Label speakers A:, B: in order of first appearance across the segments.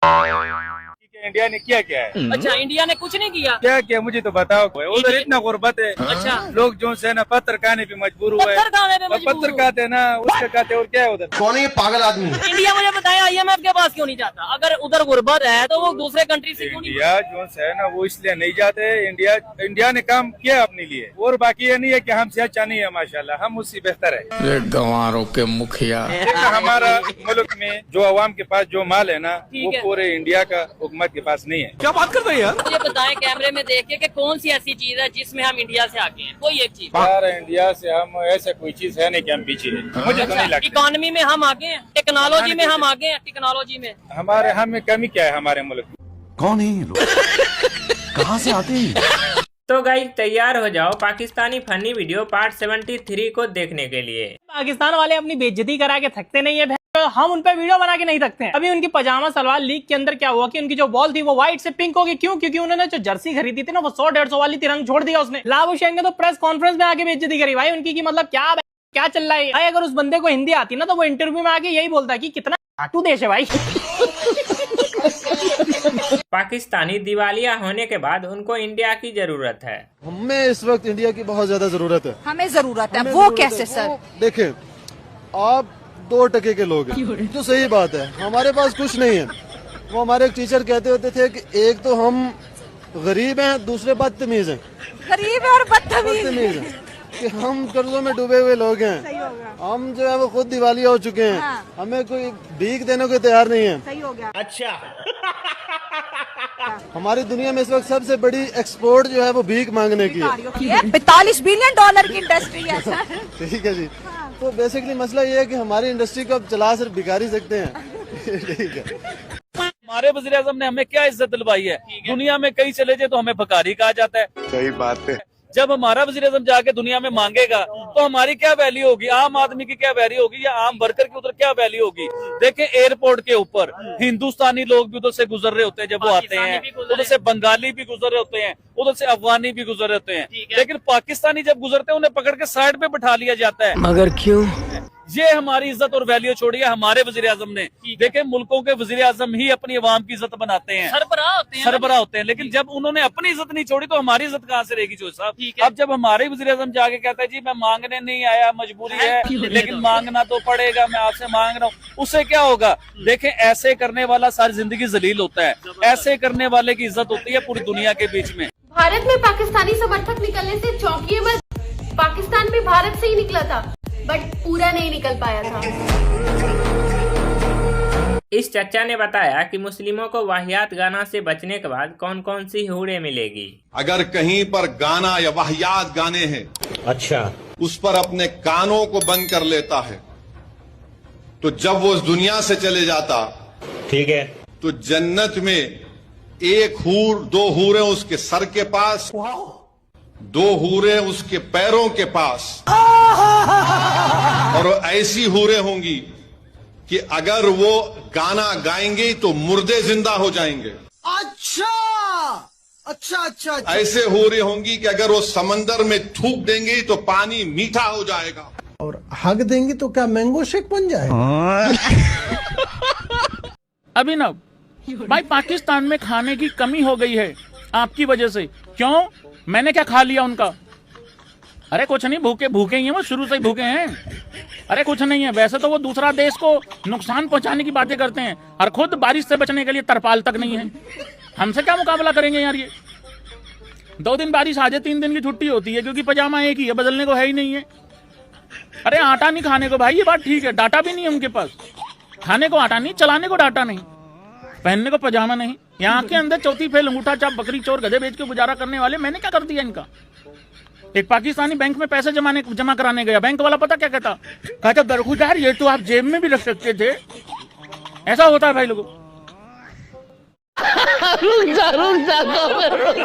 A: India ने किया क्या है?
B: अच्छा, इंडिया ने कुछ नहीं किया।
A: क्या किया मुझे तो बताओ। उधर इतना गुर्बत है।
B: अच्छा,
A: लोग जो है ना पत्थर खाने पे मजबूर हुए।
B: पत्थर खाने पे मजबूर
A: पत्थर खाते ना उसके खाते और क्या है उधर।
C: कौन है ये पागल आदमी?
B: इंडिया मुझे बताए IMF के पास क्यों नहीं जाता? अगर उधर गुर्बत है तो वो दूसरे कंट्री से क्यों नहीं?
A: इंडिया जो है ना वो इसलिए नहीं जाते। इंडिया ने काम किया अपने लिए और बाकी ये नहीं है कि हमसे अच्छा नहीं है। माशाल्लाह हम उससे बेहतर है।
D: गंवारों के मुखिया।
A: हमारा मुल्क में जो अवाम के पास जो माल है ना वो पूरे इंडिया का हुकूमत के पास नहीं है।
C: क्या बात कर रहे हैं यार?
B: मुझे बताएं कैमरे में देख के कि कौन सी ऐसी चीज है जिसमें हम इंडिया से आगे हैं? कोई एक चीज।
A: यार इंडिया से हम ऐसा कोई चीज है नहीं कि हम पीछे हैं। मुझे तो नहीं लगता।
B: इकोनॉमी में हम आगे हैं, टेक्नोलॉजी में हम आगे हैं। टेक्नोलॉजी में
A: हमें कमी क्या है हमारे मुल्क में?
C: कौन है ये लोग? कहाँ से आते हैं?
E: तो गाइस तैयार हो जाओ पाकिस्तानी फनी वीडियो पार्ट 73 को देखने के लिए।
F: पाकिस्तान वाले अपनी बेइज्जती करा के थकते नहीं है, तो हम उन पे वीडियो बना के नहीं थकते हैं। अभी उनकी पजामा सलवार लीक के अंदर क्या हुआ कि उनकी जो बॉल थी वो व्हाइट से पिंक होगी। क्यों? क्योंकि उन्होंने जो जर्सी खरीदी थी ना वो 100-150 वाली तिरंग छोड़ दिया उसने। लाभ हुसैन ने तो प्रेस कॉन्फ्रेंस में आके बेइज्जती करी भाई उनकी की। मतलब क्या चल रहा है भाई? अगर उस बंदे को हिंदी आती ना तो वो इंटरव्यू में आके यही बोलता है कि कितना घाटू देश है भाई।
E: पाकिस्तानी दिवालिया होने के बाद उनको इंडिया की जरूरत है।
G: हमें इस वक्त इंडिया की बहुत ज्यादा जरूरत है।
H: हमें जरूरत है। वो कैसे सर?
G: देखें आप 2 टके के लोग हैं जो सही बात है। हमारे पास कुछ नहीं है। वो हमारे एक टीचर कहते होते थे कि एक तो हम गरीब हैं, दूसरे बदतमीज हैं।
H: गरीब और बदतमीज
G: हैं कि हम कर्जों में डूबे हुए लोग हैं। हम जो है वो खुद दिवालिया हो चुके हैं।
H: हाँ।
G: हमें कोई भीख देने को तैयार नहीं है।
H: सही हो गया।
G: अच्छा हमारी दुनिया में इस वक्त सबसे बड़ी एक्सपोर्ट जो है वो भीख मांगने की है।
H: 42 बिलियन डॉलर की इंडस्ट्री है सर।
G: ठीक है जी। तो बेसिकली मसला ये है कि हमारी इंडस्ट्री को अब चला सिर्फ भिखारी सकते हैं। ठीक है।
I: हमारे वज़ीर-ए-आज़म ने हमें क्या इज्जत दिलवाई है? दुनिया में कहीं चले जाए तो हमें भिखारी कहा जाता है।
C: सही बात है।
I: जब हमारा वज़ीर-ए-आज़म जाके दुनिया में मांगेगा तो हमारी क्या वैल्यू होगी? आम आदमी की क्या वैल्यू होगी या आम वर्कर की उधर क्या वैल्यू होगी? देखें एयरपोर्ट के ऊपर हिंदुस्तानी लोग भी उधर से गुजर रहे होते हैं। जब वो आते हैं उधर से बंगाली भी गुजर रहे होते हैं, उधर से अफगानी भी गुजर रहे होते हैं। लेकिन पाकिस्तानी जब गुजरते हैं उन्हें पकड़ के साइड पे बिठा लिया जाता है।
D: मगर क्यों?
I: ये हमारी इज्जत और वैल्यू छोड़ी है हमारे वज़ीर-ए-आज़म ने। देखें मुल्कों के वज़ीर-ए-आज़म ही अपनी अवाम की इज्जत बनाते हैं, सरबराह होते हैं। लेकिन जब उन्होंने अपनी इज्जत नहीं छोड़ी तो हमारी इज्जत कहाँ से रहेगी? जो साहब अब जब हमारे वज़ीर-ए-आज़म जाके कहता है जी मैं मांगने नहीं आया, मजबूरी है लेकिन मांगना तो पड़ेगा, मैं आपसे मांग रहा हूँ, उससे क्या होगा? देखें ऐसे करने वाला सारी जिंदगी जलील होता है। ऐसे करने वाले की इज्जत होती है पूरी दुनिया के बीच में।
J: भारत में पाकिस्तानी समर्थक निकलने से चौंकिए मत। पाकिस्तान भी भारत से ही निकला था बट पूरा नहीं निकल पाया था।
E: इस चच्चा ने बताया कि मुस्लिमों को वाहियात गाना से बचने के बाद कौन कौन सी हुरें मिलेगी।
K: अगर कहीं पर गाना या वाहियात गाने हैं, अच्छा, उस पर अपने कानों को बंद कर लेता है तो जब वो इस दुनिया से चले जाता, ठीक है, तो जन्नत में 1 हूर 2 हूरें उसके सर के पास, 2 हूरें उसके पैरों के पास, और ऐसी हूरें होंगी कि अगर वो गाना गाएंगे तो मुर्दे जिंदा हो जाएंगे। अच्छा। ऐसे हूरें होंगी कि अगर वो समंदर में थूक देंगे तो पानी मीठा हो जाएगा,
G: और हक देंगे तो क्या मैंगो शेक बन जाएगा।
I: अभिनव भाई पाकिस्तान में खाने की कमी हो गई है आपकी वजह से। क्यों? मैंने क्या खा लिया उनका? अरे कुछ नहीं, भूखे ही हैं वो, शुरू से ही भूखे हैं। अरे कुछ नहीं है। वैसे तो वो दूसरा देश को नुकसान पहुंचाने की बातें करते हैं और खुद बारिश से बचने के लिए तरपाल तक नहीं है। हमसे क्या मुकाबला करेंगे यार? ये 2 दिन बारिश आ जाए 3 दिन की छुट्टी होती है क्योंकि पजामा एक ही है, बदलने को है ही नहीं है। अरे आटा नहीं खाने को भाई, ये बात ठीक है, डाटा भी नहीं है उनके पास। खाने को आटा नहीं, चलाने को डाटा नहीं, पहनने को पजामा नहीं। यहाँ के अंदर चौथी फेल, अंगूठा चाप, बकरी चोर, गधे बेच के गुजारा करने वाले मैंने क्या कर दिया इनका? एक पाकिस्तानी बैंक में पैसे जमा कराने गया, बैंक वाला पता क्या कहता दरखुदार ये तो आप जेब में भी रख सकते थे। ऐसा होता है भाई लोगों।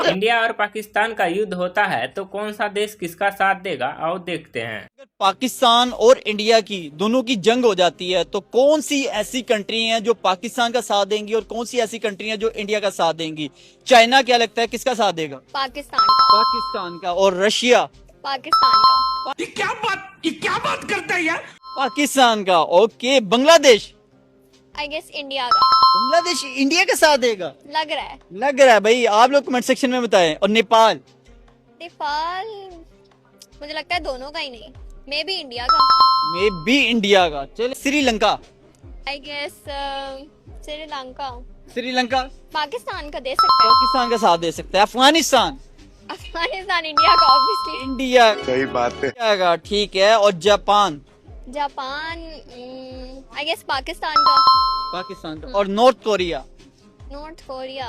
E: इंडिया और पाकिस्तान का युद्ध होता है तो कौन सा देश किसका साथ देगा आओ देखते हैं।
L: अगर पाकिस्तान और इंडिया की दोनों की जंग हो जाती है तो कौन सी ऐसी कंट्री हैं जो पाकिस्तान का साथ देंगी और कौन सी ऐसी कंट्री हैं जो इंडिया का साथ देंगी? चाइना क्या लगता है किसका साथ देगा? पाकिस्तान का। और रशिया? पाकिस्तान का। ये क्या बात करता है यार? पाकिस्तान का। Okay. Bangladesh?
J: I guess India का।
L: बांग्लादेश इंडिया का साथ देगा,
J: लग रहा है।
L: लग रहा है भाई, आप लोग कमेंट सेक्शन में बताएं। और नेपाल?
J: नेपाल मुझे लगता है दोनों का ही नहीं, मे बी इंडिया का।
L: मे बी इंडिया का। चलो श्रीलंका?
J: I guess Sri Lanka.
L: श्रीलंका
J: पाकिस्तान का दे सकते हैं।
L: पाकिस्तान का साथ दे सकता है। अफगानिस्तान?
J: अफगानिस्तान इंडिया का ऑब्वियसली।
L: इंडिया।
K: सही बात है।
L: इंडिया का, ठीक है। और Japan?
J: Japan I guess Pakistan का।
L: पाकिस्तान का। और नॉर्थ कोरिया?
J: नॉर्थ कोरिया,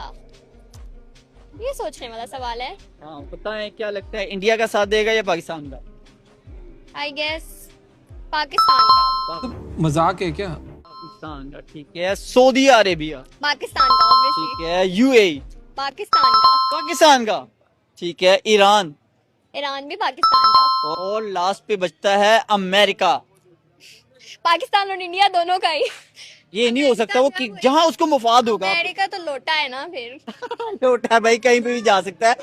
J: ये सोचने वाला सवाल है।
L: हाँ बताएं, क्या लगता है इंडिया का साथ देगा या पाकिस्तान का?
J: आई गेस पाकिस्तान का।
C: मजाक है क्या?
L: पाकिस्तान का, ठीक है। Saudi Arabia?
J: पाकिस्तान का ऑब्वियसली।
L: ठीक है। यूएई?
J: पाकिस्तान का।
L: पाकिस्तान का, ठीक है। ईरान?
J: ईरान भी पाकिस्तान का।
L: और लास्ट पे बचता है अमेरिका।
J: पाकिस्तान और इंडिया दोनों का ही।
L: ये नहीं हो सकता वो कि जहाँ उसको मुफाद होगा।
J: अमेरिका तो लोटा है ना फिर।
L: लोटा भाई कहीं पे भी जा सकता है।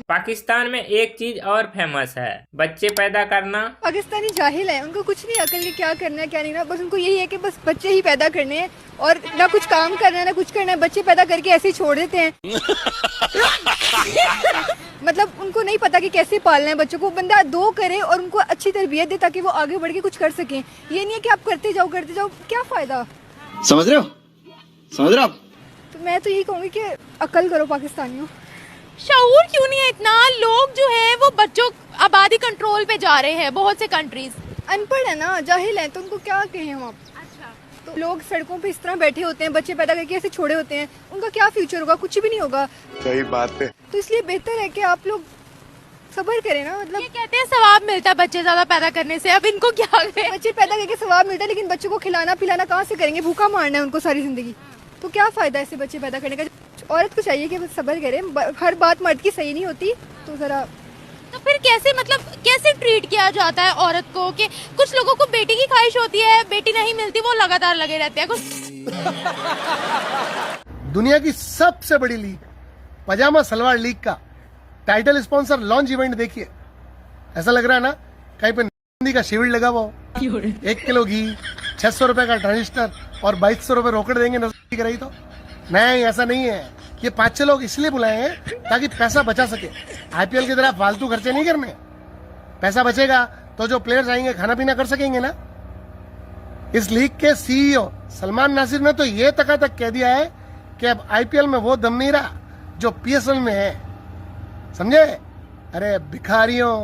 E: पाकिस्तान में एक चीज और फेमस है, बच्चे पैदा करना।
H: पाकिस्तानी जाहिल है, उनको कुछ नहीं अकल कि क्या करना है क्या नहीं ना, बस उनको यही है कि बस बच्चे ही पैदा करने हैं और ना कुछ काम करना है ना कुछ करना है, बच्चे पैदा करके ऐसे ही छोड़ देते हैं। मतलब उनको नहीं पता कि कैसे पालना है बच्चों को। बंदा दो करे और उनको अच्छी तरबियत दे ताकि वो आगे बढ़ के कुछ कर सकें। ये नहीं है कि आप करते जाओ क्या फायदा।
C: समझ रहे हो? समझ रहे हो आप?
H: तो मैं तो यही कहूँगी कि अकल करो पाकिस्तानियों।
J: शऊर क्यों नहीं है इतना? लोग जो है वो बच्चों आबादी कंट्रोल पे जा रहे हैं बहुत से कंट्रीज।
H: अनपढ़ है ना, जाहिल है, तो उनको क्या कहें हम आप। अच्छा, तो लोग सड़कों पे इस तरह बैठे होते हैं, बच्चे पैदा करके ऐसे छोड़े होते हैं, उनका क्या फ्यूचर होगा? कुछ भी नहीं होगा।
K: सही बात है।
H: तो इसलिए बेहतर है कि आप लोग सब्र करें ना। मतलब
J: ये कहते हैं सवाब मिलता है बच्चे ज्यादा पैदा करने से, अब इनको क्या करें?
H: बच्चे पैदा करके सवाब मिलता है, लेकिन बच्चों को खिलाना पिलाना कहाँ से करेंगे? भूखा मारना है उनको सारी जिंदगी, तो क्या फायदा ऐसे बच्चे पैदा करने का। औरत को चाहिए कि सब्र करे, हर बात मर्द की सही नहीं होती, तो जरा।
J: तो फिर कैसे मतलब कैसे ट्रीट किया जाता है औरत को? कि कुछ लोगों को बेटी की ख्वाहिश होती है, बेटी नहीं मिलती वो लगातार लगे रहते हैं।
G: दुनिया की सबसे बड़ी लीग पजामा सलवार लीग का टाइटल स्पॉन्सर लॉन्च इवेंट देखिए। ऐसा लग रहा है ना कहीं पे नंदी का शिविर लगा हुआ हो। 1 किलो घी, 600 रुपए का ट्रांजिस्टर और 2200 रुपए रोकड़ देंगे नजर कराई तो। नहीं, ऐसा नहीं है। ये 5-6 लोग इसलिए बुलाए हैं ताकि पैसा बचा सके। आईपीएल की तरह फालतू खर्चे नहीं करने। पैसा बचेगा तो जो प्लेयर्स आएंगे खाना पीना कर सकेंगे ना। इस लीग के सीईओ सलमान नासिर ने तो ये तक कह दिया है कि अब आईपीएल में वो दम नहीं रहा जो पीएसएल में है। समझे? अरे भिखारियों,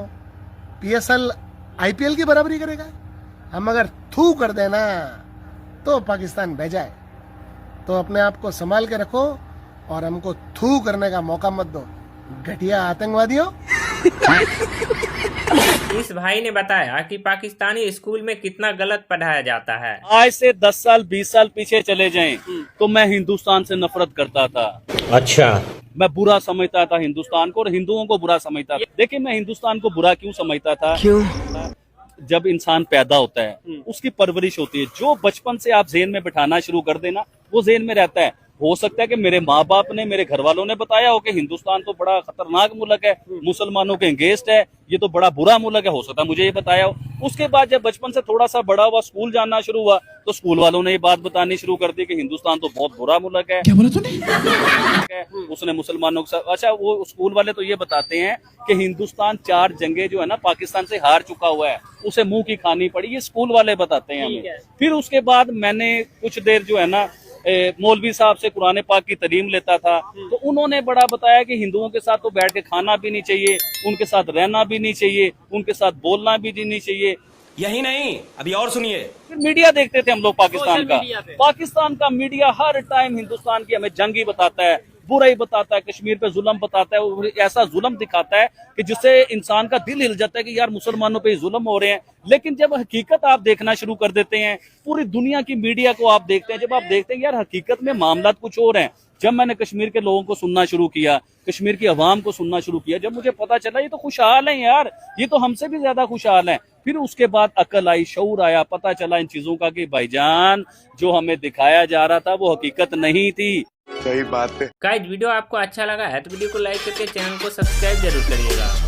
G: पीएसएल आईपीएल की बराबरी करेगा? हम अगर थू कर देना तो पाकिस्तान भेजा है। तो अपने आप को संभाल के रखो और हमको थू करने का मौका मत दो, घटिया आतंकवादियों।
E: इस भाई ने बताया कि पाकिस्तानी स्कूल में कितना गलत पढ़ाया जाता है।
I: आज से 10 साल 20 साल पीछे चले जाएं तो मैं हिंदुस्तान से नफरत करता था। अच्छा, मैं बुरा समझता था हिंदुस्तान को और हिंदुओं को बुरा समझता था। देखिए मैं हिंदुस्तान को बुरा क्यों समझता था? क्यों? जब इंसान पैदा होता है उसकी परवरिश होती है, जो बचपन से आप जेहन में बिठाना शुरू कर देना वो जेहन में रहता है। हो सकता है कि मेरे माँ बाप ने, मेरे घर वालों ने बताया हो कि हिंदुस्तान तो बड़ा खतरनाक मुल्क है, मुसलमानों के अगेंस्ट है, ये तो बड़ा बुरा मुल्क है, हो सकता है मुझे ये बताया हो। उसके बाद जब बचपन से थोड़ा सा बड़ा हुआ, स्कूल जाना शुरू हुआ, तो स्कूल वालों ने ये बात बतानी शुरू कर दी कि हिंदुस्तान तो बहुत बुरा मुल्क है। क्या बोला तूने? उसने मुसलमानों के साथ, अच्छा वो स्कूल वाले तो ये बताते हैं कि हिंदुस्तान 4 जंगे जो है ना पाकिस्तान से हार चुका हुआ है, उसे मुंह की खानी पड़ी, ये स्कूल वाले बताते हैं हमें। फिर उसके बाद मैंने कुछ देर जो है ना मौलवी साहब से कुरान पाक की तालीम लेता था, तो उन्होंने बड़ा बताया कि हिंदुओं के साथ तो बैठ के खाना भी नहीं चाहिए, उनके साथ रहना भी नहीं चाहिए, उनके साथ बोलना भी नहीं चाहिए।
C: यही नहीं, अभी और सुनिए।
I: फिर मीडिया देखते थे हम लोग पाकिस्तान का मीडिया हर टाइम हिंदुस्तान की हमें जंग ही बताता है, बुरा ही बताता है, कश्मीर पे जुल्म बताता है, वो ऐसा जुल्म दिखाता है कि जिससे इंसान का दिल हिल जाता है कि यार मुसलमानों पे जुल्म हो रहे हैं। लेकिन जब हकीकत आप देखना शुरू कर देते हैं, पूरी दुनिया की मीडिया को आप देखते हैं, जब आप देखते हैं यार हकीकत में मामला कुछ और हैं। जब मैंने कश्मीर के लोगों को सुनना शुरू किया, कश्मीर की आवाम को सुनना शुरू किया, जब मुझे पता चला ये तो खुशहाल है यार, ये तो हमसे भी ज्यादा खुशहाल है। फिर उसके बाद अकल आई, शऊर आया, पता चला इन चीजों का कि भाईजान जो हमें दिखाया जा रहा था वो हकीकत नहीं थी।
K: सही बात है।
E: गाइस वीडियो आपको अच्छा लगा है तो वीडियो को लाइक करके चैनल को सब्सक्राइब जरूर करिएगा।